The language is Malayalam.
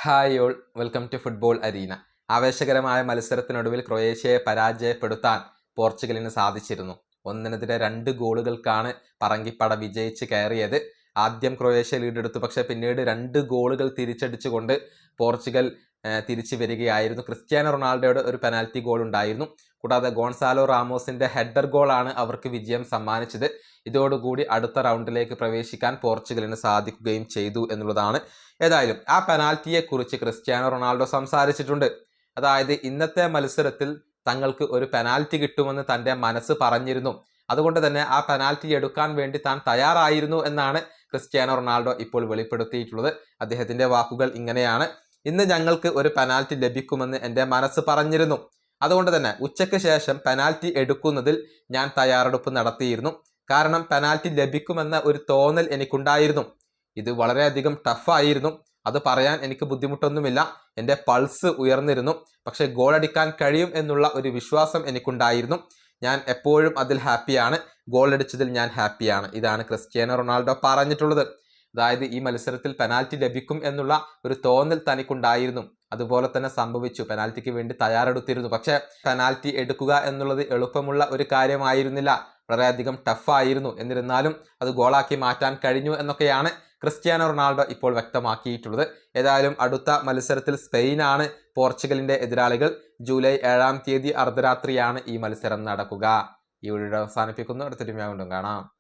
Hi all, welcome to football arena. ആവേശകരമായ മത്സരത്തിനൊടുവിൽ ക്രൊയേഷ്യയെ പരാജയപ്പെടുത്താൻ പോർച്ചുഗലിന് സാധിച്ചിരുന്നു. 1-നെതിരെ 2 ഗോളുകൾക്കാണ് പറങ്കിപ്പട വിജയിച്ച് കയറിയത്. ആദ്യം ക്രൊയേഷ്യ ലീഡെടുത്തു, പക്ഷേ പിന്നീട് 2 ഗോളുകൾ തിരിച്ചടിച്ചുകൊണ്ട് പോർച്ചുഗൽ തിരിച്ചു വരികയായിരുന്നു. ക്രിസ്ത്യാനോ റൊണാൾഡോയുടെ ഒരു പെനാൽറ്റി ഗോൾ ഉണ്ടായിരുന്നു. കൂടാതെ ഗോൺസാലോ റാമോസിന്റെ ഹെഡർ ഗോളാണ് അവർക്ക് വിജയം സമ്മാനിച്ചത്. ഇതോടുകൂടി അടുത്ത റൗണ്ടിലേക്ക് പ്രവേശിക്കാൻ പോർച്ചുഗലിന് സാധിക്കുകയും ചെയ്തു എന്നുള്ളതാണ്. ഏതായാലും ആ പെനാൽറ്റിയെ കുറിച്ച് ക്രിസ്ത്യാനോ റൊണാൾഡോ സംസാരിച്ചിട്ടുണ്ട്. അതായത് ഇന്നത്തെ മത്സരത്തിൽ തങ്ങൾക്ക് ഒരു പെനാൽറ്റി കിട്ടുമെന്ന് തൻ്റെ മനസ്സ് പറഞ്ഞിരുന്നു. അതുകൊണ്ട് തന്നെ ആ പെനാൽറ്റി എടുക്കാൻ വേണ്ടി താൻ തയ്യാറായിരുന്നു എന്നാണ് ക്രിസ്ത്യാനോ റൊണാൾഡോ ഇപ്പോൾ വെളിപ്പെടുത്തിയിട്ടുള്ളത്. അദ്ദേഹത്തിന്റെ വാക്കുകൾ ഇങ്ങനെയാണ്: ഇന്ന് ഞങ്ങൾക്ക് ഒരു പെനാൽറ്റി ലഭിക്കുമെന്ന് എൻ്റെ മനസ്സ് പറഞ്ഞിരുന്നു. അതുകൊണ്ട് തന്നെ ഉച്ചയ്ക്ക് ശേഷം പെനാൽറ്റി എടുക്കുന്നതിൽ ഞാൻ തയ്യാറെടുപ്പ് നടത്തിയിരുന്നു. കാരണം പെനാൽറ്റി ലഭിക്കുമെന്ന ഒരു തോന്നൽ എനിക്കുണ്ടായിരുന്നു. ഇത് വളരെയധികം ടഫായിരുന്നു. അത് പറയാൻ എനിക്ക് ബുദ്ധിമുട്ടൊന്നുമില്ല. എൻ്റെ പൾസ് ഉയർന്നിരുന്നു. പക്ഷേ ഗോൾ അടിക്കാൻ കഴിയും എന്നുള്ള ഒരു വിശ്വാസം എനിക്കുണ്ടായിരുന്നു. ഞാൻ എപ്പോഴും അതിൽ ഹാപ്പിയാണ്. ഗോൾ അടിച്ചതിൽ ഞാൻ ഹാപ്പിയാണ്. ഇതാണ് ക്രിസ്ത്യാനോ റൊണാൾഡോ പറഞ്ഞിട്ടുള്ളത്. അതായത് ഈ മത്സരത്തിൽ പെനാൽറ്റി ലഭിക്കും എന്നുള്ള ഒരു തോന്നൽ തനിക്കുണ്ടായിരുന്നു. അതുപോലെ തന്നെ സംഭവിച്ചു. പെനാൽറ്റിക്ക് വേണ്ടി തയ്യാറെടുത്തിരുന്നു. പക്ഷേ പെനാൽറ്റി എടുക്കുക എന്നുള്ളത് എളുപ്പമുള്ള ഒരു കാര്യമായിരുന്നില്ല. വളരെയധികം ടഫായിരുന്നു. എന്നിരുന്നാലും അത് ഗോളാക്കി മാറ്റാൻ കഴിഞ്ഞു എന്നൊക്കെയാണ് ക്രിസ്ത്യാനോ റൊണാൾഡോ ഇപ്പോൾ വ്യക്തമാക്കിയിട്ടുള്ളത്. ഏതായാലും അടുത്ത മത്സരത്തിൽ സ്പെയിനാണ് പോർച്ചുഗലിന്റെ എതിരാളികൾ. ജൂലൈ 7-ാം തീയതി അർദ്ധരാത്രിയാണ് ഈ മത്സരം നടക്കുക. ഈ വീഡിയോ അവസാനിപ്പിക്കുന്നു. അടുത്തൊരു വീണ്ടും കാണാം.